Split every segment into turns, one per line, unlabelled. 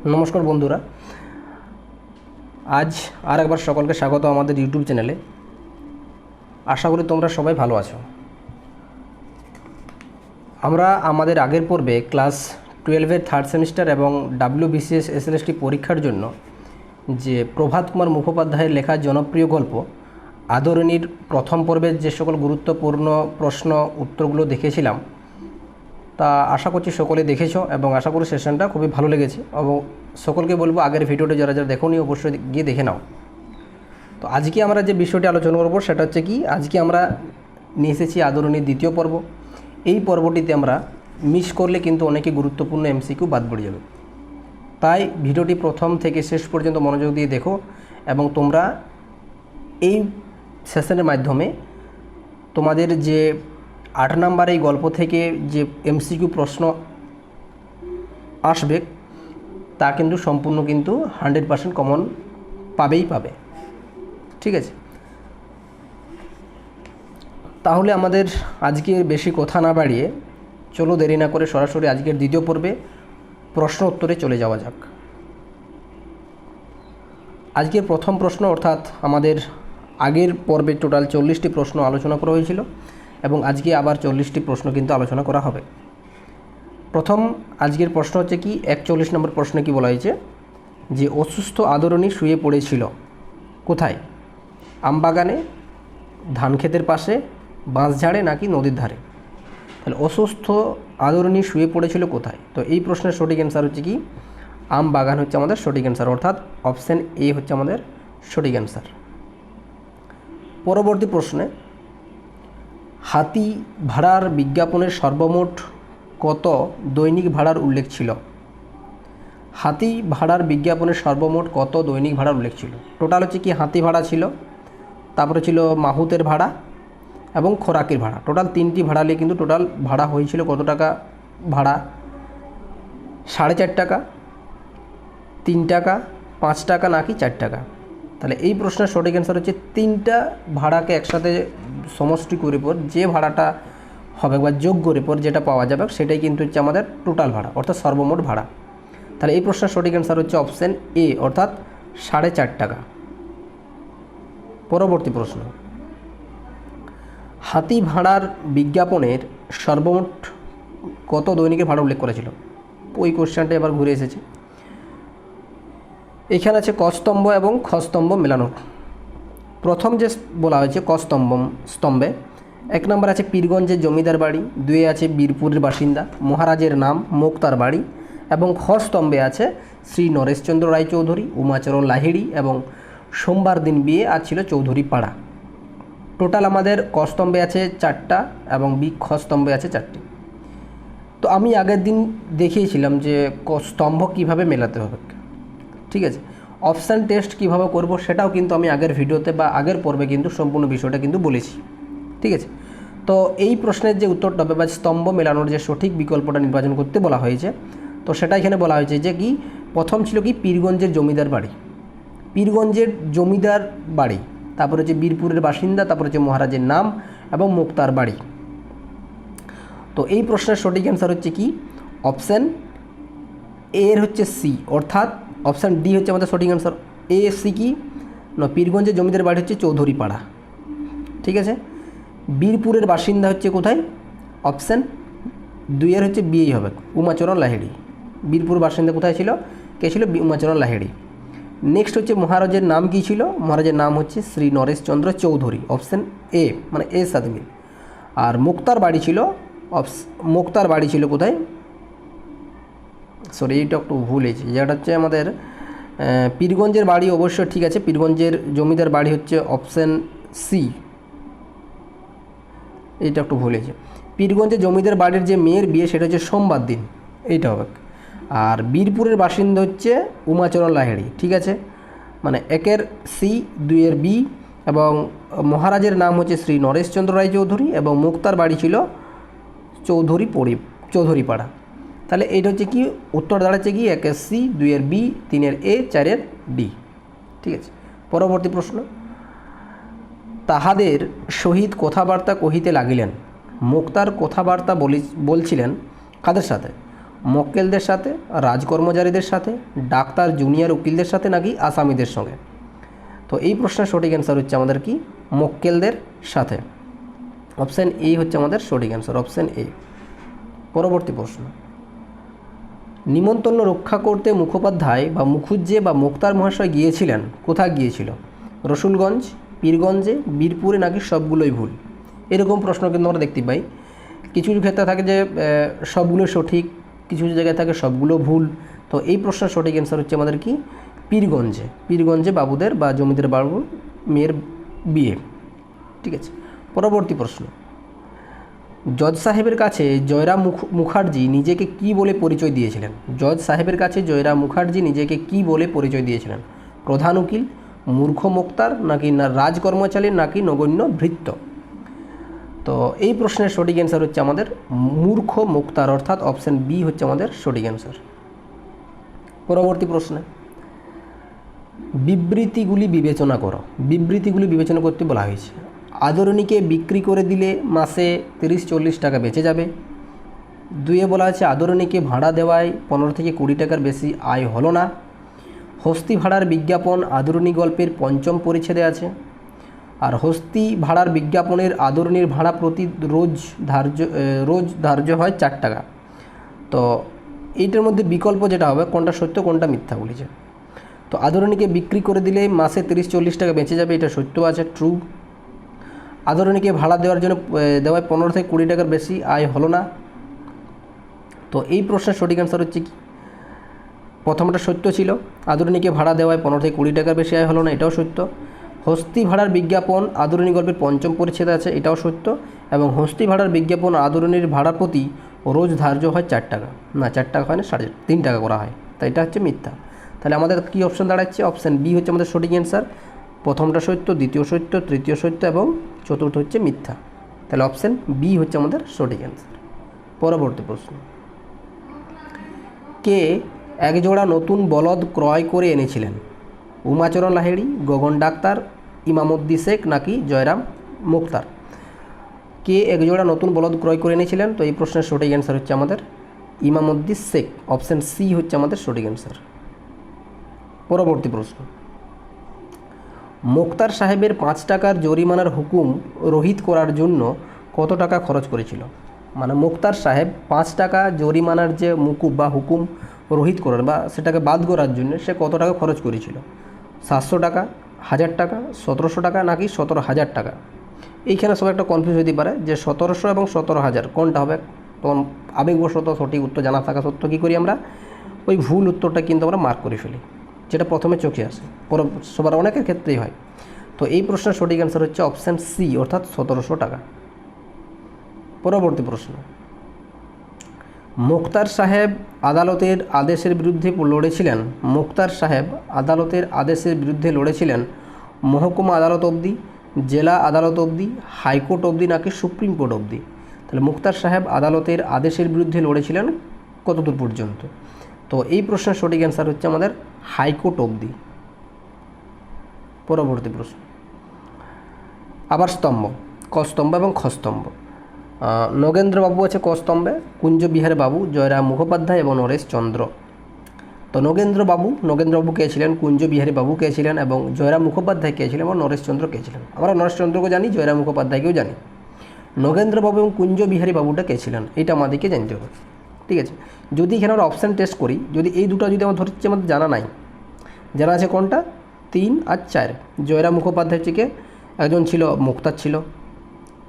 নমস্কার বন্ধুরা, আজ আর একবার সকলকে স্বাগত আমাদের ইউটিউব চ্যানেলে। আশা করি তোমরা সবাই ভালো আছো। আমরা আমাদের আগের পর্বে ক্লাস 12-এর থার্ড সেমিস্টার এবং WBCS SLST পরীক্ষার জন্য যে প্রভাত কুমার মুখোপাধ্যায়ের লেখা জনপ্রিয় গল্প আদরণীর প্রথম পর্বের যে সকল গুরুত্বপূর্ণ প্রশ্ন উত্তরগুলো দেখেছিলাম, তা আশা করছি সকলে দেখেছো এবং আশা করি সেশনটা খুবই ভালো লেগেছে। এবং সকলকে বলবো আগের ভিডিওটা যারা যারা দেখোনি অবশ্যই গিয়ে দেখে নাও। তো আজকে আমরা যে বিষয়টি আলোচনা করব সেটা হচ্ছে কি, আজকে আমরা নিয়ে এসেছি আদরণীর দ্বিতীয় পর্ব। এই পর্বটিতে আমরা মিস করলে কিন্তু অনেকই গুরুত্বপূর্ণ MCQ বাদ পড়ে যাবে। তাই ভিডিওটি প্রথম থেকে শেষ পর্যন্ত মনোযোগ দিয়ে দেখো এবং তোমরা এই সেশনের মাধ্যমে তোমাদের যে 8 নম্বর এই গল্প থেকে যে MCQ প্রশ্ন আসবে তা কিন্তু সম্পূর্ণ কিন্তু 100% কমন পাবে। ঠিক আছে, তাহলে আমাদের আজকে বেশি কথা না বাড়িয়ে চলো দেরি না করে সরাসরি আজকের দ্বিতীয় পর্বে প্রশ্ন উত্তরে চলে যাওয়া যাক। আজকের প্রথম প্রশ্ন, অর্থাৎ আমাদের আগের পর্বে টোটাল 40টি প্রশ্ন আলোচনা করা হয়েছিল এবং আজকে আবার 40টি প্রশ্ন কিন্তু আলোচনা করা হবে। প্রথম আজকের প্রশ্ন হচ্ছে কি, 41 নম্বর প্রশ্নে কি বলা হয়েছে যে অসুস্থ আদরণী শুয়ে পড়েছিল কোথায়? আমবাগানে, ধান ক্ষেতের পাশে, বাঁশঝাড়ে নাকি নদীর ধারে? তাহলে অসুস্থ আদরণী শুয়ে পড়েছিল কোথায়? তো এই প্রশ্নের সঠিক অ্যান্সার হচ্ছে কি আম বাগান হচ্ছে আমাদের সঠিক অ্যান্সার, অর্থাৎ অপশান এ হচ্ছে আমাদের সঠিক অ্যান্সার। পরবর্তী প্রশ্নে, হাতি ভাড়ার বিজ্ঞাপনের সর্বমোট কত দৈনিক ভাড়ার উল্লেখ ছিল? হাতি ভাড়ার বিজ্ঞাপনের সর্বমোট কত দৈনিক ভাড়ার উল্লেখ ছিল? টোটাল হচ্ছে কি হাতি ভাড়া ছিল, তারপরে ছিল মাহুতের ভাড়া এবং খোরাকির ভাড়া। টোটাল 3টি ভাড়া নিয়ে কিন্তু টোটাল ভাড়া হয়েছিল কত টাকা ভাড়া? 4.5 টাকা, 3 টাকা, 5 টাকা নাকি 4 টাকা? তাহলে এই প্রশ্নের সঠিক অ্যান্সার হচ্ছে 3টা ভাড়াকে একসাথে সমষ্টি করে পর যে ভাড়াটা হবে বা যোগ করে পর যেটা পাওয়া যাবে সেটাই কিন্তু হচ্ছে আমাদের টোটাল ভাড়া, অর্থাৎ সর্বমোট ভাড়া। তাহলে এই প্রশ্নের সঠিক অ্যান্সার হচ্ছে অপশান এ, অর্থাৎ 4.5 টাকা। পরবর্তী প্রশ্ন, হাতি ভাড়ার বিজ্ঞাপনের সর্বমোট কত দৈনিকের ভাড়া উল্লেখ করেছিল? ওই কোশ্চেনটা এবার ঘুরে এসেছে। এখানে আছে কস্তম্ভ এবং খস্তম্ভ মেলানো। প্রথম যে বলা হয়েছে স্তম্ভে 1 নম্বর আছে পীরগঞ্জের জমিদার বাড়ি, 2 আছে বীরপুরের বাসিন্দা, মহারাজের নাম, মোক্তার বাড়ি, এবং খস্তম্ভে আছে শ্রী নরেশচন্দ্র রায়চৌধুরী, উমাচরণ লাহিড়ী এবং সোমবার দিন বিয়ে আর ছিল চৌধুরী পাড়া। টোটাল আমাদের কস্তম্ভে আছে 4টা এবং খস্তম্ভে আছে 4টি। তো আমি আগের দিন দেখিয়েছিলাম যে স্তম্ভ কিভাবে মেলাতে হবে। ঠিক আছে, অপশান টেস্ট কিভাবে করব সেটাও কিন্তু আমি আগের ভিডিওতে বা আগের পর্বে কিন্তু সম্পূর্ণ বিষয়টা কিন্তু বলেছি। ঠিক আছে, তো এই প্রশ্নের যে উত্তরটা হবে বা স্তম্ভ মেলানোর যে সঠিক বিকল্পটা নির্বাচন করতে বলা হয়েছে, তো সেটা এখানে বলা হয়েছে যে কি প্রথম ছিল কি পীরগঞ্জের জমিদার বাড়ি, পীরগঞ্জের জমিদার বাড়ি, তারপরে হচ্ছে বীরপুরের বাসিন্দা, তারপরে হচ্ছে মহারাজের নাম এবং মুক্তার বাড়ি। তো এই প্রশ্নের সঠিক অ্যান্সার হচ্ছে কি অপশান এর হচ্ছে সি, অর্থাৎ অপশান ডি হচ্ছে আমাদের সঠিক অ্যান্সার। এ সি কি না, পীরগঞ্জের জমিদার বাড়ি হচ্ছে চৌধুরী পাড়া। ঠিক আছে, বীরপুরের বাসিন্দা হচ্ছে কোথায়? অপশান 2 এর হচ্ছে বিয়েই হবে, উমাচরণ লাহিড়ী। বীরপুর বাসিন্দা কোথায় ছিল? কে ছিল? উমাচরণ লাহিড়ী। নেক্সট হচ্ছে মহারাজের নাম কী ছিল? মহারাজের নাম হচ্ছে শ্রী নরেশচন্দ্র চৌধুরী, অপশান এ, মানে এর সাথে মিল। আর মুক্তার বাড়ি ছিল কোথায়? সরি, এইটা একটু ভুল হয়েছে, যেটা হচ্ছে আমাদের পীরগঞ্জের বাড়ি অবশ্যই ঠিক আছে, পীরগঞ্জের জমিদার বাড়ি হচ্ছে অপশান সি, এইটা একটু ভুল হয়েছে। পীরগঞ্জের জমিদার বাড়ির যে মেয়ের বিয়ে সেটা হচ্ছে সোমবার দিন, এইটা হবে। আর বীরপুরের বাসিন্দা হচ্ছে উমাচরণ লাহিড়ী। ঠিক আছে, মানে 1-এর সি, 2-এর বি, এবং মহারাজের নাম হচ্ছে শ্রী নরেশচন্দ্র রায়চৌধুরী এবং মুক্তার বাড়ি ছিল চৌধুরী পাড়া। তাহলে এইটা হচ্ছে কি উত্তর দাঁড়াচ্ছে কি 1-এর সি, 2-এর বি, 3-এর এ, 4-এর ডি। ঠিক আছে, পরবর্তী প্রশ্ন, তাহাদের সহিত কথাবার্তা কহিতে লাগিলেন। মুক্তার কথাবার্তা বলছিলেন কাদের সাথে? মক্কেলদের সাথে, রাজকর্মচারীদের সাথে, ডাক্তার জুনিয়র উকিলদের সাথে নাকি আসামিদের সঙ্গে? তো এই প্রশ্নের সঠিক অ্যান্সার হচ্ছে আমাদের কি মক্কেলদের সাথে। অপশান এ হচ্ছে আমাদের সঠিক অ্যান্সার, অপশান এ। পরবর্তী প্রশ্ন, নিমন্ত্রণ রক্ষা করতে মুখোপাধ্যায় বা মুখুজ্জে বা মুক্তার মহাশয় গিয়েছিলেন, কোথায় গিয়েছিল? রসুলগঞ্জ, পীরগঞ্জে, বীরপুরে নাকি সবগুলোই ভুল? এরকম প্রশ্ন কিন্তু আমরা দেখতে পাই। কিছু কিছু ক্ষেত্রে থাকে যে সবগুলো সঠিক, কিছু কিছু জায়গায় থাকে সবগুলো ভুল। তো এই প্রশ্নের সঠিক অ্যান্সার হচ্ছে আমাদের কি পীরগঞ্জে। পীরগঞ্জে বাবুদের বা জমিদার বাবুর মেয়ের বিয়ে। ঠিক আছে, পরবর্তী প্রশ্ন, জজ সাহেবের কাছে জয়রাম মুখার্জি নিজেকে কি বলে পরিচয় দিয়েছিলেন? জজ সাহেবের কাছে জয়রাম মুখার্জি নিজেকে কি বলে পরিচয় দিয়েছিলেন? প্রধান উকিল, মূর্খ মোক্তার, নাকি না রাজকর্মচারী, নাকি নগণ্য ভৃত্য? তো এই প্রশ্নের সঠিক অ্যান্সার হচ্ছে আমাদের মূর্খ মোক্তার, অর্থাৎ অপশান বি হচ্ছে আমাদের সঠিক অ্যান্সার। পরবর্তী প্রশ্নে, বিবৃতিগুলি বিবেচনা করো। বিবৃতিগুলি বিবেচনা করতে বলা হয়েছে। আদরণীকে বিক্রি করে দিলে মাসে 30-40 টাকা বেঁচে যাবে। দুয়ে বলা আছে আদরণীকে ভাড়া দেওয়ায় 15 থেকে 20 টাকার বেশি আয় হলো না। হস্তি ভাড়ার বিজ্ঞাপন আদরণী গল্পের 5ম পরিচ্ছেদে আছে। আর হস্তি ভাড়ার বিজ্ঞাপনের আদরণীর ভাড়া প্রতি রোজ ধার্য হয় 4 টাকা। তো এইটার মধ্যে বিকল্প যেটা হবে কোনটা সত্য কোনটা মিথ্যা বলেছে। তো আদরণীকে বিক্রি করে দিলে মাসে 30-40 টাকা বেঁচে যাবে, এটা সত্য আছে, ট্রু। আদরণীকে ভাড়া দেওয়ার জন্য দেওয়ায় 15 থেকে 20 টাকার বেশি আয় হলো না। তো এই প্রশ্নের সঠিক অ্যান্সার হচ্ছে কি প্রথমটা সত্য ছিল, আদরণীকে ভাড়া দেওয়ায় 15 থেকে 20 টাকার বেশি আয় হলো না, এটাও সত্য। হস্তি ভাড়ার বিজ্ঞাপন আদরণী গল্পের 5ম পরিচ্ছেদে আছে, এটাও সত্য। এবং হস্তি ভাড়ার বিজ্ঞাপন আদরণীর ভাড়া প্রতি রোজ ধার্য হয় 4 টাকা, না 4 টাকা হয় না, 3.5 টাকা করা হয়, তাই এটা হচ্ছে মিথ্যা। তাহলে আমাদের কী অপশান দাঁড়াচ্ছে? অপশান বি হচ্ছে আমাদের সঠিক অ্যান্সার। প্রথমটা সত্য, দ্বিতীয় সত্য, তৃতীয় সত্য এবং চতুর্থ হচ্ছে মিথ্যা। তাহলে অপশান বি হচ্ছে আমাদের সঠিক অ্যান্সার। পরবর্তী প্রশ্ন, কে একজোড়া নতুন বলদ ক্রয় করে এনেছিলেন? উমাচরণ লাহিড়ী, গগন ডাক্তার, ইমামুদ্দি শেখ, নাকি জয়রাম মুক্তার? কে একজোড়া নতুন বলদ ক্রয় করে এনেছিলেন? তো এই প্রশ্নের সঠিক অ্যান্সার হচ্ছে আমাদের ইমামুদ্দি শেখ, অপশান সি হচ্ছে আমাদের সঠিক অ্যান্সার। পরবর্তী প্রশ্ন, মোক্তার সাহেবের 5 টাকার জরিমানার হুকুম রহিত করার জন্য কত টাকা খরচ করেছিল? মানে মোক্তার সাহেব 5 টাকা জরিমানার যে মুকুব বা হুকুম রহিত করার বা সেটাকে বাদ করার জন্য সে কত টাকা খরচ করেছিল? 700 টাকা, 1000 টাকা, 1700 টাকা, নাকি 17,000 টাকা? এইখানে সব একটা কনফিউজ হতে পারে যে 1700 এবং 17,000 কোনটা হবে। তখন আবেগবশত সঠিক উত্তর জানা থাকা সত্ত্বেও কী করি আমরা ওই ভুল উত্তরটা কিন্তু আমরা মার্ক করে ফেলি, যেটা প্রথমে চোখে আসে, সবার অনেকের ক্ষেত্রেই হয়। তো এই প্রশ্নের সঠিক অ্যান্সার হচ্ছে অপশান সি, অর্থাৎ 1700 টাকা। পরবর্তী প্রশ্ন, মোক্তার সাহেব আদালতের আদেশের বিরুদ্ধে লড়েছিলেন। মোক্তার সাহেব আদালতের আদেশের বিরুদ্ধে লড়েছিলেন মহকুমা আদালত অবধি, জেলা আদালত অবধি, হাইকোর্ট অবধি, নাকি সুপ্রিম কোর্ট অবধি? তাহলে মোক্তার সাহেব আদালতের আদেশের বিরুদ্ধে লড়েছিলেন কতদূর পর্যন্ত? তো এই প্রশ্নের সঠিক অ্যান্সার হচ্ছে আমাদের হাইকোর্ট অবধি। পরবর্তী প্রশ্ন, আবার স্তম্ভ, ক স্তম্ভ এবং খ স্তম্ভ। নগেন্দ্রবাবু আছে ক স্তম্ভে, কুঞ্জবিহার বাবু, জয়রাম মুখোপাধ্যায় এবং নরেশচন্দ্র। তো নগেন্দ্রবাবু কে ছিলেন, কুঞ্জবিহারী বাবু কে ছিলেন এবং জয়রাম মুখোপাধ্যায় কে ছিলেন এবং নরেশচন্দ্র কে ছিলেন? আমরা নরেশচন্দ্রকে জানি, জয়রাম মুখোপাধ্যায়কেও জানি। নগেন্দ্রবাবু এবং কুঞ্জবিহারী বাবুটা কে ছিলেন এটা আমাদেরকে জানতে হবে। ঠিক আছে, যদি এখানে আমরা অপশান টেস্ট করি, যদি এই দুটো যদি আমরা ধরছি আমাদের জানা নাই, জানা আছে কোনটা 3 আর 4। জয়রাম মুখোপাধ্যায় হচ্ছে কে একজন ছিল মুক্তার ছিল,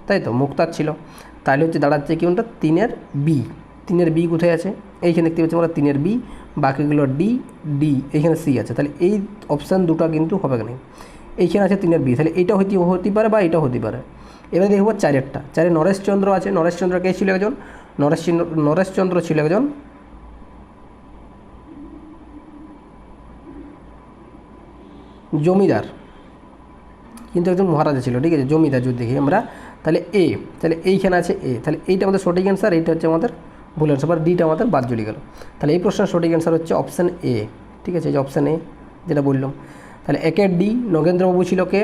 তাই তো মুক্তার ছিল, তাহলে হচ্ছে দাঁড়াচ্ছে কি কোনটা 3-এর বি। 3-এর বি কোথায় আছে? এইখানে দেখতে পাচ্ছি আমরা 3-এর বি, বাকিগুলো ডি ডি, এইখানে সি আছে, তাহলে এই অপশান দুটো কিন্তু হবে না। এইখানে আছে 3-এর বি, তাহলে এইটা হতে পারে বা এটা হতে পারে। এবারে দেখব 4-এরটা, 4-এ নরেশচন্দ্র আছে। নরেশচন্দ্র কে ছিল একজন? নরেশচন্দ্র ছিল একজন জমিদার, কিন্তু একজন মহারাজা ছিল। ঠিক আছে, জমিদার যদি দেখি আমরা, তাহলে এ, তাহলে এইখানে আছে এ, তাহলে এইটা আমাদের সঠিক অ্যান্সার, এইটা হচ্ছে আমাদের ভুল অ্যান্সার, বা ডিটা আমাদের বাদ চলে গেল। তাহলে এই প্রশ্নের সঠিক অ্যান্সার হচ্ছে অপশান এ। ঠিক আছে, এই যে অপশান এ যেটা বললাম। তাহলে 1-এর ডি, নগেন্দ্রবাবু ছিল কে?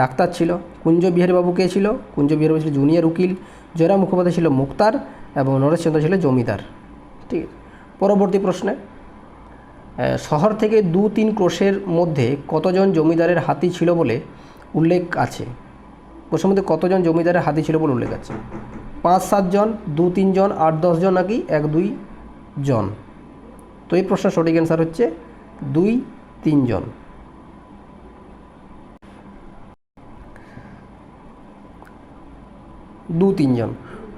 ডাক্তার ছিল। কুঞ্জবিহারী বাবু কে ছিল? কুঞ্জবিহারী বাবু ছিল জুনিয়র উকিল। জয়রাম মুখোপাধ্যায় ছিল মুক্তার এবং নরেশচন্দ্র ছিল জমিদার। ঠিক আছে, পরবর্তী প্রশ্নে শহর থেকে 2-3 ক্রোশের মধ্যে কতজন জমিদারের হাতি ছিল বলে উল্লেখ আছে? প্রশ্নের মধ্যে কতজন জমিদারের হাতি ছিল বলে উল্লেখ আছে? 5-7 জন, 2-3 জন, 8-10 জন, নাকি 1-2 জন? তো এই প্রশ্নের সঠিক অ্যান্সার হচ্ছে 2-3 জন।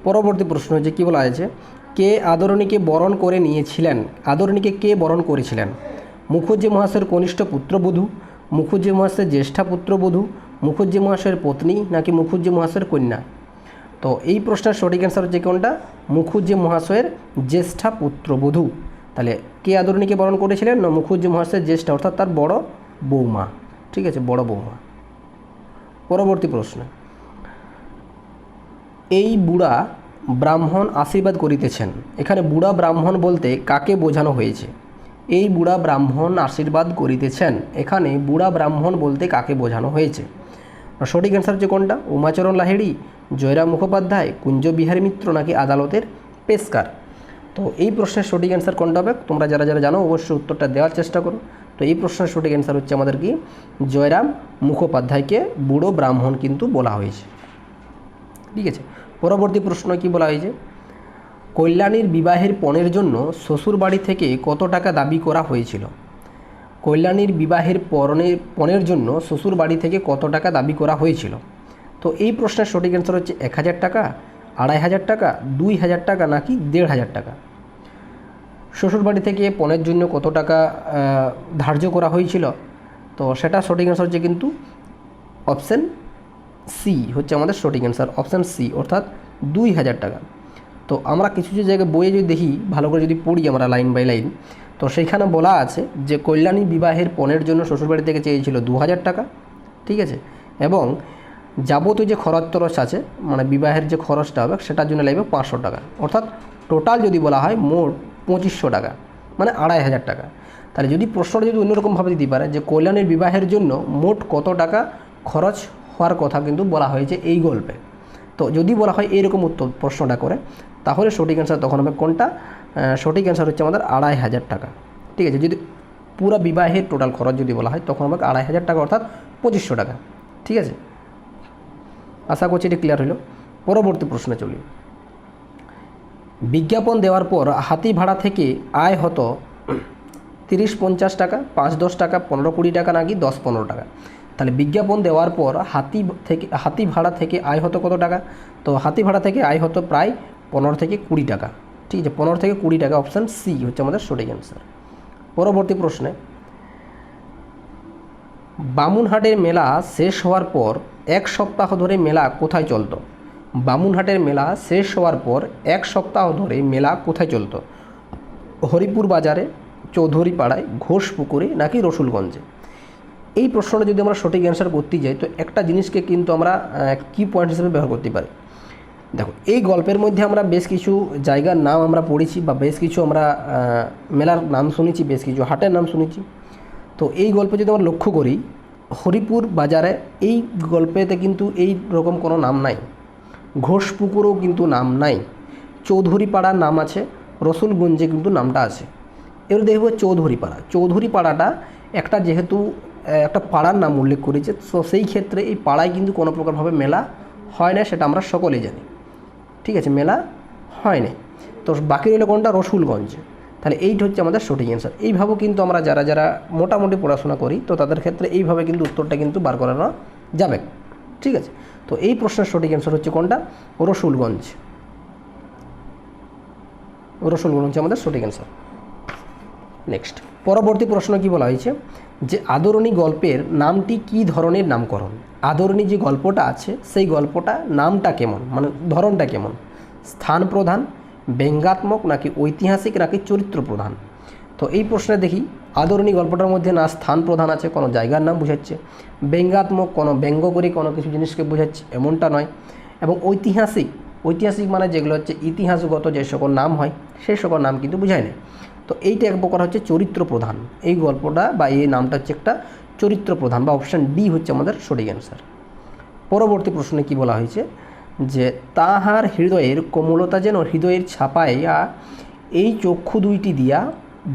পরবর্তী প্রশ্ন হচ্ছে কী বলা হয়েছে, কে আদরণীকে বরণ করে নিয়েছিলেন? আদরণীকে কে বরণ করেছিলেন? মুখুজ্জে মহাশয়ের কনিষ্ঠ পুত্রবধূ, মুখুজ্জে মহাশয়ের জ্যেষ্ঠা পুত্রবধূ, মুখুজ্জে মহাশয়ের পত্নী, নাকি মুখুজ্জে মহাশয়ের কন্যা? তো এই প্রশ্নের সঠিক অ্যান্সার হচ্ছে কোনটা? মুখুজ্জে মহাশয়ের জ্যেষ্ঠা পুত্রবধূ। তাহলে কে আদরণীকে বরণ করেছিলেন? না, মুখুজ্জে মহাশয়ের জ্যেষ্ঠা অর্থাৎ তার বড় বৌমা। ঠিক আছে, বড় বৌমা। পরবর্তী প্রশ্ন, এই বুড়া ব্রাহ্মণ আশীর্বাদ করিতেছেন। এখানে বুড়া ব্রাহ্মণ বলতে কাকে বোঝানো হয়েছে? এই বুড়া ব্রাহ্মণ আশীর্বাদ করিতেছেন, এখানে বুড়া ব্রাহ্মণ বলতে কাকে বোঝানো হয়েছে? সঠিক অ্যান্সার হচ্ছে কোনটা? উমাচরণ লাহিড়ী, জয়রাম মুখোপাধ্যায়, কুঞ্জবিহারী মিত্র, নাকি আদালতের পেশকার? তো এই প্রশ্নের সঠিক অ্যান্সার কোনটা হবে? তোমরা যারা যারা জানো অবশ্যই উত্তরটা দেওয়ার চেষ্টা করো। তো এই প্রশ্নের সঠিক অ্যান্সার হচ্ছে আমাদের কি, জয়রাম মুখোপাধ্যায়কে বুড়ো ব্রাহ্মণ কিন্তু বলা হয়েছে। ঠিক আছে, পরবর্তী প্রশ্ন কি বলা হয়েছে, কল্যাণীর বিবাহের পণের জন্য শ্বশুর বাড়ি থেকে কত টাকা দাবি করা হয়েছিল? কল্যাণীর বিবাহের পণের জন্য শ্বশুর বাড়ি থেকে কত টাকা দাবি করা হয়েছিল? তো এই প্রশ্নের সঠিক অ্যান্সার হচ্ছে 1000 টাকা, 2500 টাকা, 2000 টাকা, নাকি 1500 টাকা? শ্বশুর বাড়ি থেকে পণের জন্য কত টাকা ধার্য করা হয়েছিল? তো সেটা সঠিক অ্যান্সার হচ্ছে কিন্তু অপশান সি হচ্ছে আমাদের সঠিক অ্যান্সার, অপশান সি, অর্থাৎ 2000 টাকা। তো আমরা কিছু কিছু জায়গায় বইয়ে যদি দেখি, ভালো করে যদি পড়ি আমরা লাইন বাই লাইন, তো সেইখানে বলা আছে যে কল্যাণী বিবাহের পণের জন্য শ্বশুরবাড়ি থেকে চেয়েছিল 2000 টাকা। ঠিক আছে, এবং যাবতীয় যে খরচ টরচ আছে, মানে বিবাহের যে খরচটা হবে সেটার জন্য লাগবে 500 টাকা, অর্থাৎ টোটাল যদি বলা হয় মোট 2500 টাকা, মানে 2500 টাকা। তাহলে যদি প্রশ্নটা যদি অন্যরকমভাবে দিতে পারে যে কল্যাণীর বিবাহের জন্য মোট কত টাকা খরচ হওয়ার কথা কিন্তু বলা হয়েছে এই গল্পে, তো যদি বলা হয় এইরকম উত্তর প্রশ্নটা করে, তাহলে সঠিক অ্যান্সার তখন হবে কোনটা? সঠিক অ্যান্সার হচ্ছে আমাদের 2500 টাকা। ঠিক আছে, যদি পুরো বিবাহের টোটাল খরচ যদি বলা হয় তখন আমাকে 2500 টাকা, অর্থাৎ 2500 টাকা। ঠিক আছে, আশা করছি এটি ক্লিয়ার হলো। পরবর্তী প্রশ্নে চলি। বিজ্ঞাপন দেওয়ার পর হাতি ভাড়া থেকে আয় হতো 30-50 টাকা, 5-10 টাকা, 15-20 টাকা, নাকি 10-15 টাকা? তাহলে বিজ্ঞাপন দেওয়ার পর হাতি ভাড়া থেকে আয় হতো কত টাকা? তো হাতি ভাড়া থেকে আয় হতো প্রায় 15-20 টাকা। ঠিক আছে, 15-20 টাকা, অপশান সি হচ্ছে আমাদের সঠিক অ্যান্সার। পরবর্তী প্রশ্নে, বামুনহাটের মেলা শেষ হওয়ার পর 1 সপ্তাহ ধরে মেলা কোথায় চলতো? বামুনহাটের মেলা শেষ হওয়ার পর 1 সপ্তাহ ধরে মেলা কোথায় চলতো? হরিপুর বাজারে, চৌধুরী পাড়ায়, ঘোষপুকুরে, নাকি রসুলগঞ্জে? এই প্রশ্নটা যদি আমরা সঠিক অ্যান্সার করতে যাই তো একটা জিনিসকে কিন্তু আমরা কি পয়েন্ট হিসেবে ব্যবহার করতে পারি। দেখো, এই গল্পের মধ্যে আমরা বেশ কিছু জায়গার নাম আমরা পড়েছি, বা বেশ কিছু আমরা মেলার নাম শুনেছি, বেশ কিছু হাটের নাম শুনেছি। তো এই গল্পে যদি আমরা লক্ষ্য করি, হরিপুর বাজারে এই গল্পেতে কিন্তু এই রকম কোনো নাম নাই, ঘোষপুকুরও কিন্তু নাম নাই, চৌধুরী পাড়ার নাম আছে, রসুলগঞ্জে কিন্তু নামটা আছে। এবার দেখব চৌধুরী পাড়া, চৌধুরী পাড়াটা একটা যেহেতু একটা পাড়ার নাম উল্লেখ করেছে, তো সেই ক্ষেত্রে এই পাড়ায় কিন্তু কোনো প্রকারভাবে মেলা হয় না, সেটা আমরা সকলেই জানি। ঠিক আছে, মেলা হয় না। তো বাকি রইল কোনটা? রসুলগঞ্জ। তাহলে এইটা হচ্ছে আমাদের সঠিক অ্যান্সার। এইভাবেও কিন্তু আমরা যারা যারা মোটামুটি পড়াশোনা করি তো তাদের ক্ষেত্রে এইভাবে কিন্তু উত্তরটা কিন্তু বার করানো যাবে। ঠিক আছে, তো এই প্রশ্নের সঠিক অ্যান্সার হচ্ছে কোনটা? রসুলগঞ্জ। রসুলগঞ্জ হচ্ছে আমাদের সঠিক অ্যান্সার। নেক্সট, পরবর্তী প্রশ্ন কি বলা হয়েছে, যে আদরণী গল্পের নামটি কি ধরনের নামকরণ? আদরণী যে গল্পটা আছে সেই গল্পটা নামটা কেমন, মানে ধরনটা কেমন? স্থান প্রধান, ব্যঙ্গাত্মক, নাকি ঐতিহাসিক, নাকি চরিত্র প্রধান? তো এই প্রশ্নে দেখি, আদরণী গল্পটার মধ্যে না স্থান প্রধান আছে, কোনো জায়গার নাম বোঝাচ্ছে, ব্যঙ্গাত্মক কোনো ব্যঙ্গ করে কোনো কিছু জিনিসকে বোঝাচ্ছে এমনটা নয়, এবং ঐতিহাসিক, ঐতিহাসিক মানে যেগুলো হচ্ছে ইতিহাসগত যে সকল নাম হয় সেই সকল নাম কিন্তু বোঝায় না। তো এইটা এক প্রকার হচ্ছে চরিত্র প্রধান, এই গল্পটা বা এই নামটা হচ্ছে একটা চরিত্র প্রধান, বা অপশান ডি হচ্ছে আমাদের সঠিক অ্যান্সার। পরবর্তী প্রশ্নে কি বলা হয়েছে, যে তাহার হৃদয়ের কোমলতা যেন হৃদয়ের ছাপাইয়া এই চক্ষু দুইটি দিয়া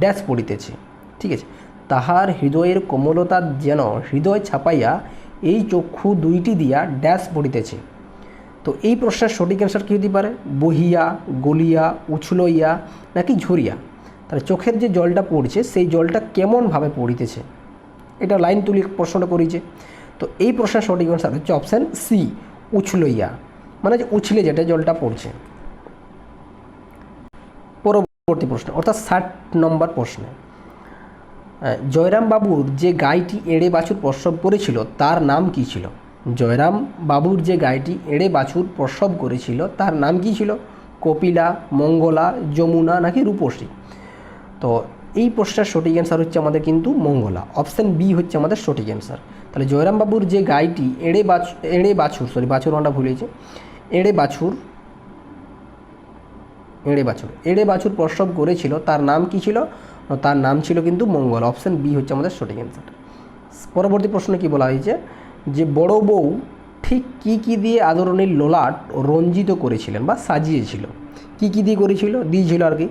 ড্যাশ পড়িতেছে। ঠিক আছে, তাহার হৃদয়ের কোমলতা যেন হৃদয় ছাপাইয়া এই চক্ষু দুইটি দিয়া ড্যাশ পড়িতেছে। তো এই প্রশ্নের সঠিক অ্যান্সার কী হতে পারে? বহিয়া, গলিয়া, উছলইয়া নাকি ঝরিয়া। তাহলে চোখের যে জলটা পড়ছে সেই জলটা কেমনভাবে পড়িতেছে, এটা লাইন তুলি প্রশ্নটা করেছে। তো এই প্রশ্নের সঠিক অ্যান্সার হচ্ছে অপশান সি, উছলইয়া, মানে যে উছলে যেটা জলটা পড়ছে। পরবর্তী প্রশ্ন অর্থাৎ 60 নম্বর প্রশ্নে, জয়রাম বাবুর যে গাইটি এড়ে বাছুর প্রসব করেছিল তার নাম কী ছিল? জয়রাম বাবুর যে গাইটি এড়ে বাছুর প্রসব করেছিল তার নাম কী ছিল? কপিলা, মঙ্গলা, যমুনা নাকি রূপসী। তো এই প্রশ্নের সঠিক অ্যান্সার হচ্ছে আমাদের কিন্তু মঙ্গলা, অপশান বি হচ্ছে আমাদের সঠিক অ্যান্সার। তাহলে জয়রাম বাবুর যে গাইটি বাছুর আমরা ভুলেছি, এড়ে বাছুর প্রসব করেছিল তার নাম কী ছিল? তার নাম ছিল কিন্তু মঙ্গলা, অপশান বি হচ্ছে আমাদের সঠিক অ্যান্সার। পরবর্তী প্রশ্নে কি বলা হয়েছে, যে বড় বউ ঠিক কী দিয়ে আদরণীর ললাট রঞ্জিত করেছিলেন বা সাজিয়েছিল? কী দিয়ে দিয়েছিল আর কি?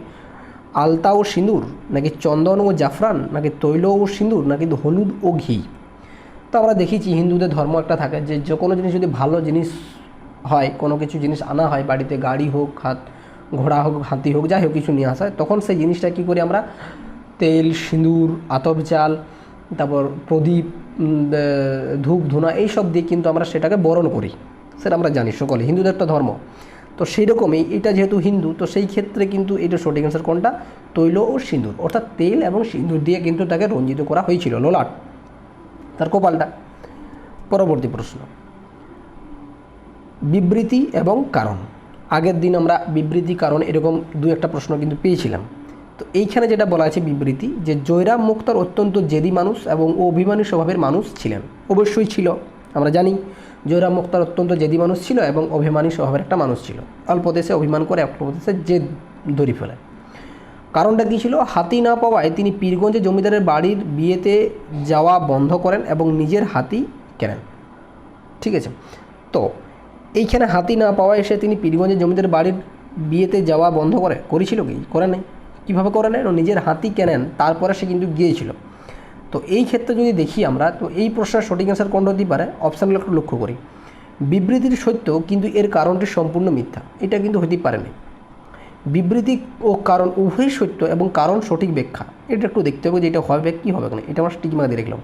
আলতা ও সিঁদুর, নাকি চন্দন ও জাফরান, নাকি তৈল ও সিঁদুর, নাকি হলুদ ও ঘি। তো আমরা দেখেছি হিন্দুদের ধর্ম একটা থাকে যে কোনো জিনিস যদি ভালো জিনিস হয়, কোনো কিছু জিনিস আনা হয় বাড়িতে, গাড়ি হোক, ঘোড়া হোক, হাতি হোক, যাই হোক কিছু নিয়ে আসা হয়, তখন সেই জিনিসটা কী করি আমরা? তেল, সিঁদুর, আতপ চাল, তারপর প্রদীপ, ধূপ ধুনা এইসব দিয়ে কিন্তু আমরা সেটাকে বরণ করি, সেটা আমরা জানি সকলে, হিন্দুদের একটা ধর্ম। তো সেই রকমই এটা যেহেতু হিন্দু, তো সেই ক্ষেত্রে কিন্তু এটা সঠিক অ্যান্সার কোনটা? তৈল ও সিঁদুর, অর্থাৎ তেল এবং সিঁদুর দিয়ে কিন্তু তাকে রঞ্জিত করা হয়েছিল ললাট, তার কপালটা। পরবর্তী প্রশ্ন, বিবৃতি এবং কারণ। আগের দিন আমরা বিবৃতি কারণ এরকম দু একটা প্রশ্ন কিন্তু পেয়েছিলাম। তো এইখানে যেটা বলা আছে বিবৃতি, যে জয়রাম মুক্তার অত্যন্ত জেদি মানুষ এবং অভিমানী স্বভাবের মানুষ ছিলেন। অবশ্যই ছিল, আমরা জানি জয়রাম মুক্তার অত্যন্ত জেদি মানুষ ছিল এবং অভিমানী স্বভাবের একটা মানুষ ছিল, অল্প দেশে অভিমান করে অল্প দেশে জেদ ধরে ফেলে। কারণটা কী ছিল? হাতি না পাওয়ায় তিনি পীরগঞ্জে জমিদারের বাড়ির বিয়েতে যাওয়া বন্ধ করেন এবং নিজের হাতি কেনেন। ঠিক আছে, তো এইখানে হাতি না পাওয়ায় এসে তিনি পীরগঞ্জের জমিদারের বাড়ির বিয়েতে যাওয়া বন্ধ করেছিল কি? করে নাই। কীভাবে করে নেন? নিজের হাতি কেনেন, তারপরে সে কিন্তু গিয়েছিল। তো এই ক্ষেত্রে যদি দেখি আমরা, তো এই প্রশ্নের সঠিক অ্যান্সার কোনটা হতে পারে? অপশানগুলো একটু লক্ষ্য করি। বিবৃতির সত্য কিন্তু এর কারণটি সম্পূর্ণ মিথ্যা, এটা কিন্তু হতে পারে না। বিবৃতি ও কারণ উভয়ই সত্য এবং কারণ সঠিক ব্যাখ্যা, এটা একটু দেখতে হবে যে এটা হবে কি হবে না, এটা আমরা টিক মার্ক দিয়ে রাখলাম।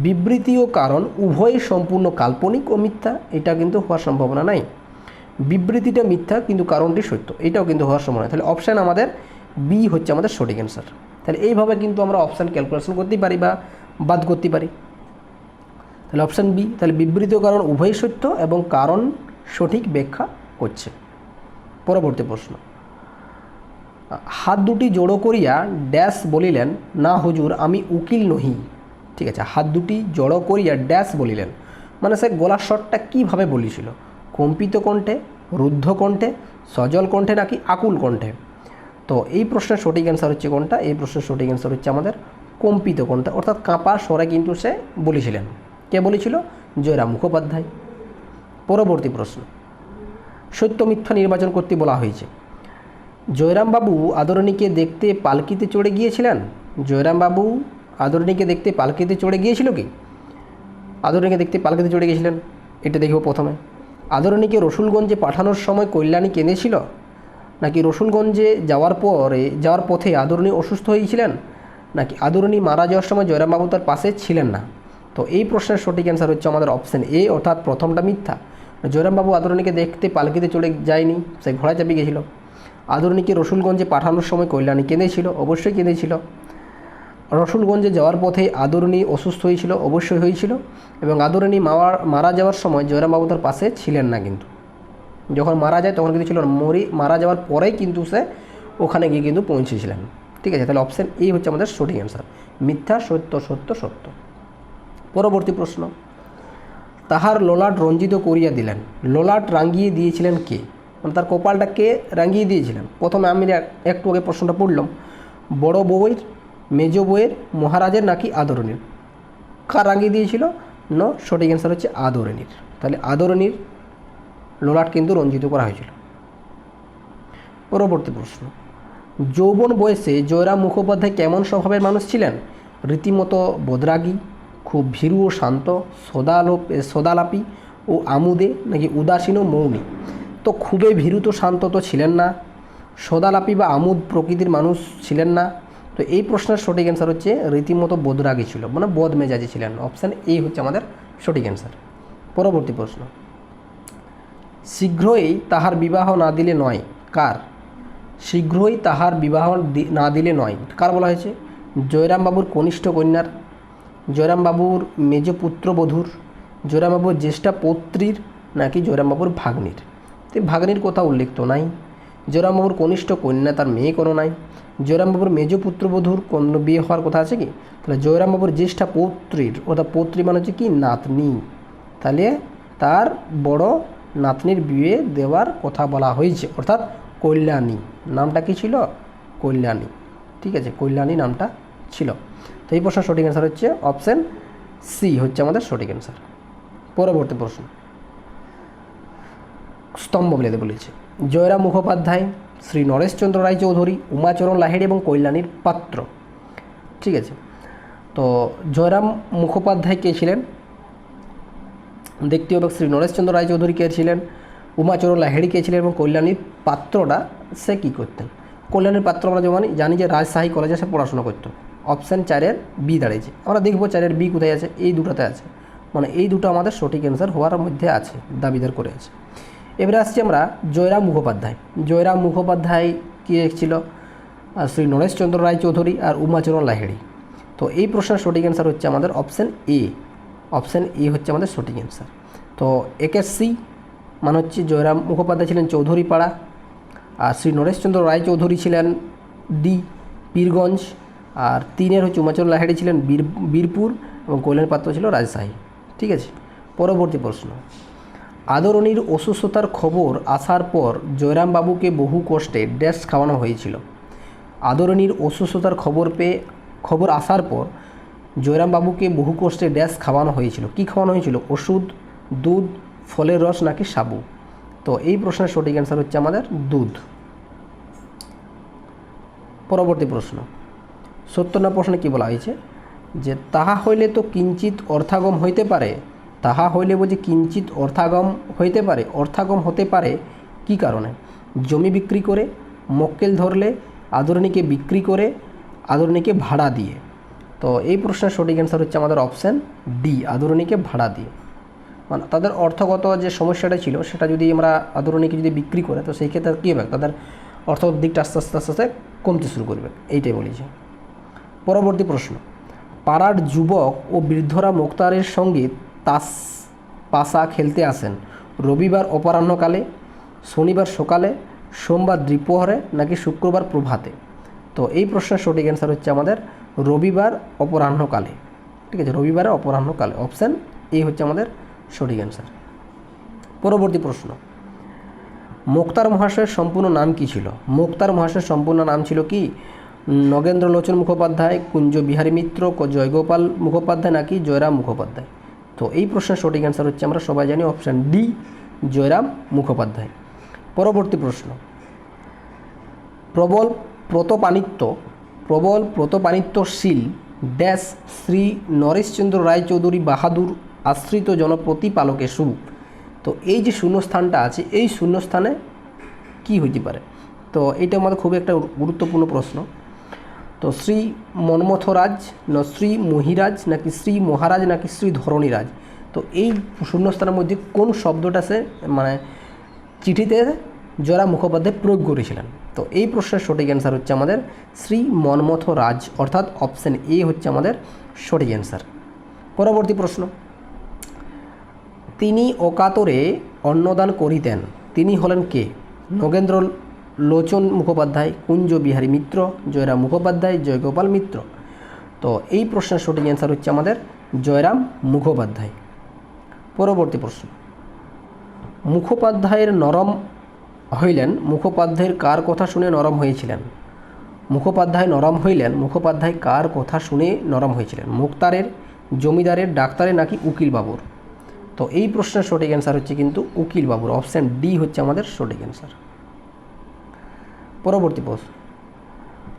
বিবৃতি ও কারণ উভয়ই সম্পূর্ণ কাল্পনিক ও মিথ্যা, এটা কিন্তু হওয়ার সম্ভাবনা নাই। বিবৃতিটা মিথ্যা কিন্তু কারণটি সত্য, এটাও কিন্তু হওয়ার সম্ভাবনা। তাহলে অপশান আমাদের বি হচ্ছে আমাদের সঠিক অ্যান্সার। তাহলে এইভাবে কিন্তু আমরা অপশান ক্যালকুলেশন করতে পারি বা বাদ করতে পারি। তাহলে অপশান বি, তাহলে বিবৃতি ও কারণ উভয়ই সত্য এবং কারণ সঠিক ব্যাখ্যা করছে। পরবর্তী প্রশ্ন, হাত দুটি জোড়ো করিয়া ড্যাশ বলিলেন, না হুজুর আমি উকিল নহি। ঠিক আছে, হাত দুটি জড়ো করিয়া ড্যাশ বলিলেন, মানে সে গলার স্বরটা কীভাবে বলেছিল? কম্পিত কণ্ঠে, রুদ্ধ কণ্ঠে, সজল কণ্ঠে নাকি আকুল কণ্ঠে? তো এই প্রশ্নের সঠিক অ্যান্সার হচ্ছে কোনটা? এই প্রশ্নের সঠিক অ্যান্সার হচ্ছে আমাদের কম্পিত কণ্ঠে, অর্থাৎ কাঁপা স্বরে কিন্তু সে বলেছিলেন। কে বলেছিল? জয়রাম মুখোপাধ্যায়। পরবর্তী প্রশ্ন, সত্য মিথ্যা নির্বাচন করতে বলা হয়েছে। জয়রামবাবু আদরণীকে দেখতে পালকিতে চড়ে গিয়েছিলেন? জয়রামবাবু আদরণীকে দেখতে পালকিতে চড়ে গিয়েছিল কি? আদরণীকে দেখতে পালকিতে চড়ে গিয়েছিলেন, এটা দেখব প্রথমে। আদরণীকে রসুলগঞ্জে পাঠানোর সময় কল্যাণী কেঁদেছিল, নাকি রসুলগঞ্জে যাওয়ার পথে আদরণী অসুস্থ হয়েছিলেন, নাকি আদরণী মারা যাওয়ার সময় জয়রামবাবু তার পাশে ছিলেন না? তো এই প্রশ্নের সঠিক অ্যান্সার হচ্ছে আমাদের অপশান এ, অর্থাৎ প্রথমটা মিথ্যা। জয়রামবাবু আদরণীকে দেখতে পালকিতে চড়ে যায়নি, সে ঘোড়া চাপে গেছিল। আদরণীকে রসুলগঞ্জে পাঠানোর সময় কল্যাণী কেঁদেছিল, অবশ্যই কেঁদেছিল। রসুলগঞ্জে যাওয়ার পথে আদরণী অসুস্থ হয়েছিল, অবশ্যই হয়েছিল। এবং আদরণী মারা যাওয়ার সময় জয়রামবাবু তার পাশে ছিলেন না, কিন্তু যখন মারা যায় তখন কিন্তু ছিল না, মারা যাওয়ার পরেই কিন্তু সে ওখানে গিয়ে কিন্তু পৌঁছেছিলেন। ঠিক আছে, তাহলে অপশান এ হচ্ছে আমাদের সঠিক অ্যান্সার, মিথ্যা সত্য সত্য সত্য। পরবর্তী প্রশ্ন, তাহার ললাট রঞ্জিত করিয়া দিলেন, ললাট রাঙিয়ে দিয়েছিলেন কে? মানে তার কপালটা কে রাঙিয়ে দিয়েছিলেন? প্রথমে আমি একটু আগে প্রশ্নটা পড়লাম, বড় বউয়ের, মেজ বউয়ের, মহারাজের নাকি আদরণীর? কার রাঙিয়ে দিয়েছিল? ন, সঠিক অ্যান্সার হচ্ছে আদরণীর। তাহলে আদরণীর ললাট কিন্তু রঞ্জিত করা হয়েছিল। পরবর্তী প্রশ্ন, যৌবন বয়সে জয়রাম মুখোপাধ্যায় কেমন স্বভাবের মানুষ ছিলেন? রীতিমতো বদরাগী, খুব ভীরু ও শান্ত, সদালাপী ও আমোদে, নাকি উদাসীন ও মৌনী? তো খুবই ভীরু তো শান্ত তো ছিলেন না, সদালাপী বা আমোদ প্রকৃতির মানুষ ছিলেন না। তো এই প্রশ্নের সঠিক অ্যান্সার হচ্ছে রীতিমতো বদরাগী ছিল, মানে বদমেজাজি ছিলেন। অপশান এ হচ্ছে আমাদের সঠিক অ্যান্সার। পরবর্তী প্রশ্ন, শীঘ্রই তাহার বিবাহ না দিলে নয়, কার? শীঘ্রই তাহার বিবাহ না দিলে নয়, কার বলা হয়েছে? জয়রামবাবুর কনিষ্ঠ কন্যার, জয়রামবাবুর মেজ পুত্রবধূর, জয়রামবাবুর জ্যেষ্ঠা পৌত্রীর, নাকি জয়রামবাবুর ভাগ্নির? তো ভাগ্নির কথা উল্লেখ তো নাই। জয়রামবাবুর কনিষ্ঠ কন্যা, তার মেয়ে কোনো নাই। জয়রামবাবুর মেজ পুত্রবধূর কোনো বিয়ে হওয়ার কথা আছে কি? তাহলে জয়রামবাবুর জ্যেষ্ঠা পৌত্রীর, অর্থাৎ পৌত্রী মানে হচ্ছে কি নাতনি, তাহলে তার বড় নাতনির বিয়ে দেওয়ার কথা বলা হয়েছে, অর্থাৎ কল্যাণী। নামটা কি ছিল? কল্যাণী। ঠিক আছে, কল্যাণী নামটা ছিল। তো এই প্রশ্নের সঠিক অ্যান্সার হচ্ছে অপশান সি হচ্ছে আমাদের সঠিক অ্যান্সার। পরবর্তী প্রশ্ন, স্তম্ভ মিলাতে বলেছে। জয়রাম মুখোপাধ্যায়, শ্রী নরেশচন্দ্র রায়চৌধুরী, উমাচরণ লাহিড়ী এবং কল্যাণীর পাত্র। ঠিক আছে, তো জয়রাম মুখোপাধ্যায় কে ছিলেন? দেখতে হবে শ্রী নরেশচন্দ্র রায়চৌধুরী কে ছিলেন, উমাচরণ লাহিড়ী কে ছিলেন, এবং কল্যাণীর পাত্রটা সে কী করতেন? কল্যাণীর পাত্র আমরা যেমন জানি যে রাজশাহী কলেজে সে পড়াশোনা করতো। অপশান 4-এর বি দাঁড়িয়েছে। আমরা দেখব 4-এর বি কোথায় আছে, এই দুটাতে আছে, মানে এই দুটো আমাদের সঠিক অ্যান্সার হওয়ার মধ্যে আছে, দাবিদার করে আছে। এবারে আসছি আমরা জয়রাম মুখোপাধ্যায়। জয়রাম মুখোপাধ্যায় কে ছিল? শ্রী নরেশচন্দ্র রায়চৌধুরী আর উমাচরণ লাহিড়ী। তো এই প্রশ্নের সঠিক অ্যান্সার হচ্ছে আমাদের অপশান এ। অপশান এ হচ্ছে আমাদের সঠিক অ্যান্সার। তো একের সি মানে হচ্ছে জয়রাম মুখোপাধ্যায় ছিলেন চৌধুরীপাড়া, আর শ্রী নরেশচন্দ্র রায়চৌধুরী ছিলেন ডি পীরগঞ্জ, আর 3-এর হচ্ছে উমাচরণ লাহিড়ী ছিলেন বীরপুর, এবং কল্যাণ পাত্র ছিল রাজশাহী। ঠিক আছে, পরবর্তী প্রশ্ন, আদরণীর অসুস্থতার খবর আসার পর জয়রামবাবুকে বহু কষ্টে ড্যাশ খাওয়ানো হয়েছিল। আদরণীর অসুস্থতার খবর আসার পর জয়রামবাবুকে বহু কষ্টে ড্যাশ খাওয়ানো হয়েছিল। কি খাওয়ানো হয়েছিল? ওষুধ, দুধ, ফলের রস, নাকি সাবু? তো এই প্রশ্নের সঠিক অ্যান্সার হচ্ছে আমাদের দুধ। পরবর্তী প্রশ্ন, 70 প্রশ্নে কী বলা হয়েছে? যে তাহা হইলে তো কিঞ্চিত অর্থাগম হইতে পারে। তাহা হইলে বলছে কিঞ্চিত অর্থাগম হইতে পারে। অর্থাগম হতে পারে কি কারণে? জমি বিক্রি করে, মক্কেল ধরলে, আদরণীকে বিক্রি করে, আদরণীকে ভাড়া দিয়ে। তো এই প্রশ্নের সঠিক অ্যান্সার হচ্ছে আমাদের অপশান ডি, আদরণীকে ভাড়া দিয়ে। মানে তাদের অর্থগত যে সমস্যাটা ছিল সেটা যদি আমরা আদরণীকে যদি বিক্রি করে, তো সেই ক্ষেত্রে কী হবে? তাদের অর্থগত দিকটা আস্তে আস্তে আস্তে আস্তে কমতে শুরু করবে, এইটাই বলেছে। পরবর্তী প্রশ্ন, পাড়ার যুবক ও বৃদ্ধরা মোক্তারের সঙ্গে তাস পাশা খেলতে আসেন রবিবার অপরাহ্নকালে, শনিবার সকালে, সোমবার দ্বিপ্রহরে, নাকি শুক্রবার প্রভাতে? তো এই প্রশ্নের সঠিক অ্যান্সার হচ্ছে আমাদের রবিবার অপরাহ্নকালে। ঠিক আছে, রবিবারের অপরাহ্নকালে। অপশান এই হচ্ছে আমাদের সঠিক অ্যান্সার। পরবর্তী প্রশ্ন, মোক্তার মহাশয়ের সম্পূর্ণ নাম কী ছিল? মোক্তার মহাশয়ের সম্পূর্ণ নাম ছিল কি? নগেন্দ্রলোচন মুখোপাধ্যায়, কুঞ্জ বিহারী মিত্র, জয়গোপাল মুখোপাধ্যায়, নাকি জয়রাম মুখোপাধ্যায়? তো এই প্রশ্নের সঠিক অ্যান্সার হচ্ছে আমরা সবাই জানি অপশান ডি, জয়রাম মুখোপাধ্যায়। পরবর্তী প্রশ্ন, প্রবল প্রতপানিত্যশীল ড্যাশ শ্রী নরেশচন্দ্র রায়চৌধুরী বাহাদুর আশ্রিত জনপ্রতিপালকের সুখ। তো এই যে শূন্যস্থানটা আছে, এই শূন্যস্থানে কি হইতে পারে? তো এটা আমাদের খুবই একটা গুরুত্বপূর্ণ প্রশ্ন। তো শ্রী মন্মথরাজ, না শ্রী মহিরাজ, নাকি শ্রী মহারাজ, নাকি শ্রী ধরণীরাজ? তো এই শূন্যস্থানের মধ্যে কোন শব্দটা সে মানে চিঠিতে জয়রাম মুখোপাধ্যায় প্রয়োগ করেছিলেন? তো এই প্রশ্নের সঠিক অ্যান্সার হচ্ছে আমাদের শ্রী মন্মথরাজ, অর্থাৎ অপশান এ হচ্ছে আমাদের সঠিক অ্যান্সার। পরবর্তী প্রশ্ন, তিনি অকাতরে অন্নদান করিতেন, তিনি হলেন কে? নগেন্দ্র লোচন মুখোপাধ্যায়, কুঞ্জ বিহারী মিত্র, জয়রাম মুখোপাধ্যায়, জয়গোপাল মিত্র? তো এই প্রশ্নের সঠিক অ্যান্সার হচ্ছে আমাদের জয়রাম মুখোপাধ্যায়। পরবর্তী প্রশ্ন, মুখোপাধ্যায়ের নরম হইলেন, মুখোপাধ্যায়ের কার কথা শুনে নরম হয়েছিলেন? মুখোপাধ্যায় নরম হইলেন, মুখোপাধ্যায় কার কথা শুনে নরম হয়েছিলেন? মুক্তারের, জমিদারের, ডাক্তারের, নাকি উকিল বাবুর? তো এই প্রশ্নের সঠিক অ্যান্সার হচ্ছে কিন্তু উকিল বাবুর। অপশান ডি হচ্ছে আমাদের সঠিক অ্যান্সার। পরবর্তী প্রশ্ন,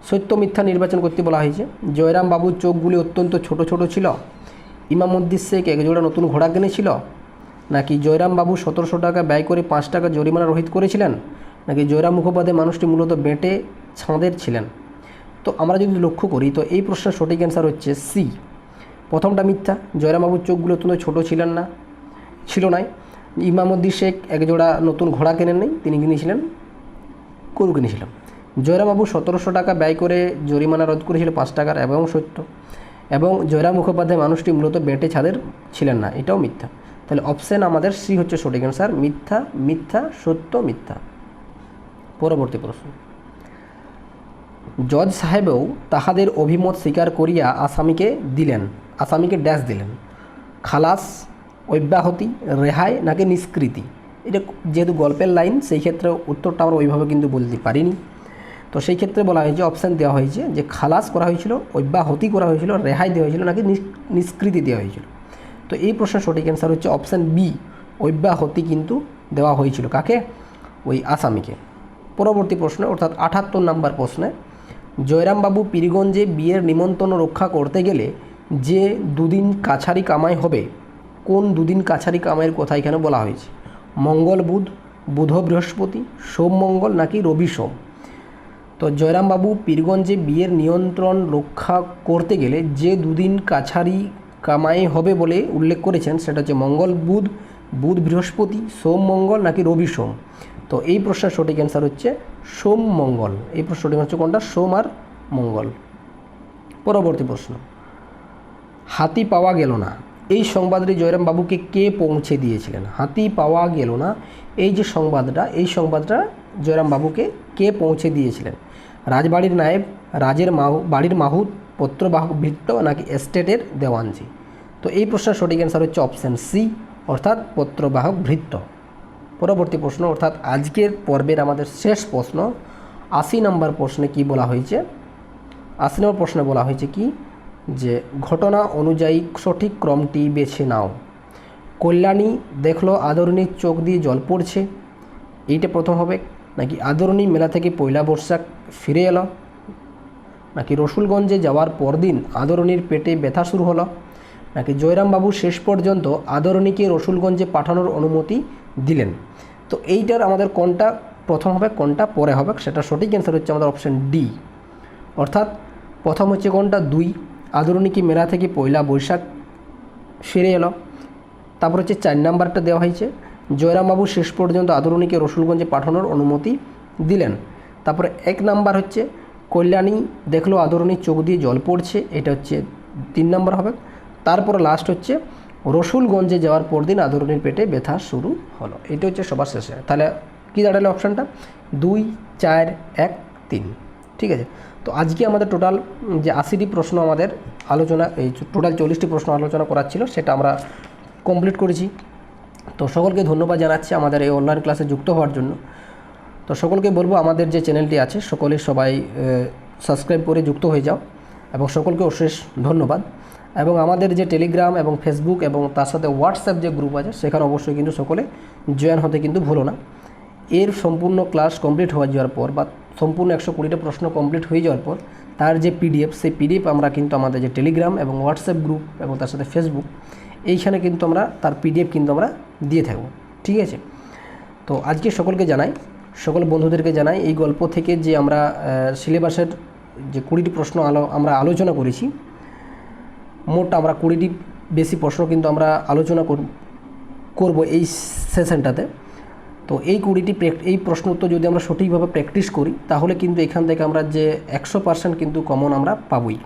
সত্য মিথ্যা নির্বাচন করতে বলা হয়েছে। জয়রাম বাবুর চোখগুলি অত্যন্ত ছোট ছোট ছিল, ইমামউদ্দিন শেখ একজোড়া নতুন ঘোড়া কিনেছিল, নাকি জয়রাম বাবু 1700 টাকা ব্যয় করে 5 টাকা জরিমানা রহিত করেছিলেন, নাকি জয়রাম মুখোপাধ্যায় মানুষটি মূলত বেঁটে ছাঁদের ছিলেন। তো আমরা যদি লক্ষ্য করি তো এই প্রশ্নের সঠিক অ্যান্সার হচ্ছে সি, প্রথমটা মিথ্যা। জয়রাম বাবুর চোখগুলো অত্যন্ত ছোটো ছিল নাই। ইমামউদ্দিন শেখ একজোড়া নতুন ঘোড়া কেনেন নেই, তিনি কিনেছিলেন গরু কিনেছিলেন। জয়রাম বাবু 1700 টাকা ব্যয় করে জরিমানা রোধ করেছিল 5 টাকার, এবং সত্য। এবং জয়রাম মুখোপাধ্যায় মানুষটি মূলত বেঁটে ছাদের ছিলেন না, এটাও মিথ্যা। তাহলে অপশান আমাদের সি হচ্ছে সঠিক অ্যান্সার, মিথ্যা মিথ্যা সত্য মিথ্যা। পরবর্তী প্রশ্ন, জজ সাহেবও তাহাদের অভিমত স্বীকার করিয়া আসামিকে ড্যাশ দিলেন, খালাস, অব্যাহতি, রেহাই নাকি নিষ্কৃতি। এটা যেহেতু গল্পের লাইন সেই ক্ষেত্রে উত্তরটা আমরা ওইভাবে কিন্তু বলতে পারিনি। তো সেই ক্ষেত্রে বলা হয়েছে, অপশান দেওয়া হয়েছে যে খালাস করা হয়েছিল, অব্যাহতি করা হয়েছিল, রেহাই দেওয়া হয়েছিল নাকি নিষ্কৃতি দেওয়া হয়েছিল। তো এই প্রশ্নের সঠিক অ্যান্সার হচ্ছে অপশান বি, অব্যাহতি কিন্তু দেওয়া হয়েছিল। কাকে? ওই আসামিকে। পরবর্তী প্রশ্ন অর্থাৎ 78 নম্বর প্রশ্নে, জয়রামবাবু পীরগঞ্জে বিয়ের নিমন্ত্রণ রক্ষা করতে গেলে যে দুদিন কাছারি কামাই হবে, কোন দুদিন কাছারি কামাইয়ের কথা এখানে বলা হয়েছে? মঙ্গল বুধ, বুধ বৃহস্পতি, সোম মঙ্গল নাকি রবি সোম। তো জয়রামবাবু পীরগঞ্জে বিয়ের নিয়ন্ত্রণ রক্ষা করতে গেলে যে দুদিন কাছারি কামাই হবে বলে উল্লেখ করেছেন সেটা হচ্ছে মঙ্গল বুধ, বুধ বৃহস্পতি, সোম মঙ্গল নাকি রবি সোম। তো এই প্রশ্নের সঠিক অ্যান্সার হচ্ছে সোম মঙ্গল। এই প্রশ্ন সঠিক হচ্ছে কোনটা? সোম আর মঙ্গল। পরবর্তী প্রশ্ন, হাতি পাওয়া গেল না এই সংবাদটি জয়রামবাবুকে কে পৌঁছে দিয়েছিলেন? হাতি পাওয়া গেল না এই যে সংবাদটা জয়রামবাবুকে কে পৌঁছে দিয়েছিলেন? রাজবাড়ির নায়েব, বাড়ির মাহুত, পত্রবাহক ভৃত্য নাকি এস্টেটের দেওয়ানজি। তো এই প্রশ্নের সঠিক অ্যান্সার হচ্ছে অপশান সি, অর্থাৎ পত্রবাহক ভৃত্য। পরবর্তী প্রশ্ন অর্থাৎ আজকের পর্বের আমাদের শেষ প্রশ্ন, 80 নম্বর প্রশ্নে কি বলা হয়েছে? 80 নম্বর প্রশ্নে বলা হয়েছে কি, যে ঘটনা অনুযায়ী সঠিক ক্রমটি বেছে নাও। কল্যাণী দেখলো আদরণীর চোখ দিয়ে জল পড়ছে, এইটা প্রথম হবে, নাকি আদরণী মেলা থেকে পয়লা বৈশাখ ফিরে এলো, নাকি রসুলগঞ্জে যাওয়ার পরদিন আদরণীর পেটে ব্যথা শুরু হলো, নাকি জয়রামবাবু শেষ পর্যন্ত আদরণীকে রসুলগঞ্জে পাঠানোর অনুমতি দিলেন। তো এইটার আমাদের কোনটা প্রথম হবে কোনটা পরে হবে, সেটা সঠিক অ্যান্সার হচ্ছে আমাদের অপশান ডি, অর্থাৎ প্রথম হচ্ছে কোনটা 2, আদরণীকে মেলা থেকে পয়লা বৈশাখ ফিরে এলো। তারপর হচ্ছে 4 নাম্বারটা দেওয়া হয়েছে, জয়রামবাবু শেষ পর্যন্ত আদরণীকে রসুলগঞ্জে পাঠানোর অনুমতি দিলেন। তারপরে 1 নাম্বার হচ্ছে কল্যাণী দেখলো আদরণীর চোখ দিয়ে জল পড়ছে, এটা হচ্ছে 3 নাম্বার হবে। তারপর লাস্ট হচ্ছে রসুলগঞ্জে যাওয়ার পর দিন আদরণীর পেটে ব্যথা শুরু হলো, এটা হচ্ছে সবার শেষে। তাহলে কী দাঁড়ালো অপশানটা? 2, 4, 1, 3। ঠিক আছে। তো আজকে আমাদের টোটাল যে 80টি প্রশ্ন আমাদের আলোচনা, এই টোটাল 40টি প্রশ্ন আলোচনা করার ছিল সেটা আমরা কমপ্লিট করেছি। তো সকলকে ধন্যবাদ জানাচ্ছি আমাদের এই অনলাইন ক্লাসে যুক্ত হওয়ার জন্য। তো সকলকে বলবো আমাদের যে চ্যানেলটি আছে সবাই সাবস্ক্রাইব করে যুক্ত হয়ে যাও, এবং সকলকে অশেষ ধন্যবাদ। এবং আমাদের যে টেলিগ্রাম এবং ফেসবুক এবং তার সাথে হোয়াটসঅ্যাপ যে গ্রুপ আছে সেখানে অবশ্যই কিন্তু সকলে জয়েন হতে কিন্তু ভুলো না। এর সম্পূর্ণ ক্লাস কমপ্লিট হয়ে যাওয়ার পর বা সম্পূর্ণ 120টা প্রশ্ন কমপ্লিট হয়ে যাওয়ার পর তার যে পিডিএফ, সেই পিডিএফ আমরা কিন্তু আমাদের যে টেলিগ্রাম এবং হোয়াটসঅ্যাপ গ্রুপ এবং তার সাথে ফেসবুক, এইখানে কিন্তু আমরা তার পিডিএফ কিন্তু আমরা দিয়ে থাকবো। ঠিক আছে। তো আজকে সকলকে জানাই, সকল বন্ধুদেরকে জানাই, এই গল্প থেকে যে আমরা সিলেবাসের যে 20টি প্রশ্ন আমরা আলোচনা করেছি, মোট আমরা 20টি বেশি প্রশ্ন কিন্তু আমরা আলোচনা করব এই সেশনটাতে। তো এই 20টি এই প্রশ্ন উত্তর যদি আমরা সঠিকভাবে প্র্যাকটিস করি তাহলে কিন্তু এখান থেকে আমরা যে 100% কিন্তু কমন আমরা পাবই।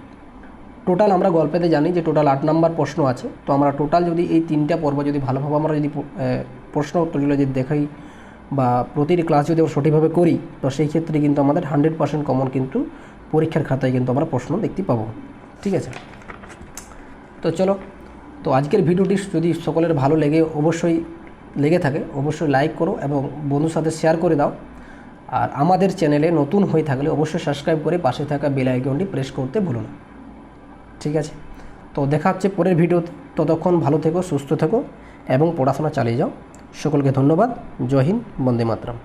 টোটাল আমরা গল্পেতে জানি যে টোটাল 8 নাম্বার প্রশ্ন আছে। তো আমরা টোটাল যদি এই 3টা পর্ব যদি ভালোভাবে আমরা যদি প্রশ্ন উত্তরগুলো যদি দেখাই বা প্রতিটি ক্লাস যদি আমরা সঠিকভাবে করি, তো সেই ক্ষেত্রে কিন্তু আমাদের 100% কমন কিন্তু পরীক্ষার খাতায় কিন্তু আমরা প্রশ্ন দেখতে পাবো। ঠিক আছে। তো চলো, তো আজকের ভিডিওটি যদি সকলের ভালো লেগে থাকে অবশ্যই লাইক করো এবং বন্ধুর সাথে শেয়ার করে দাও। আর আমাদের চ্যানেলে নতুন হয়ে থাকলে অবশ্যই সাবস্ক্রাইব করে পাশে থাকা বেল আইকনটি প্রেস করতে ভুলো না। ঠিক আছে। তো দেখা হচ্ছে পরের ভিডিওতে, ততক্ষণ ভালো থেকো, সুস্থ থেকো এবং পড়াশোনা চালিয়ে যাও। সকলকে ধন্যবাদ। জয় হিন্দ, বন্দে মাতরম।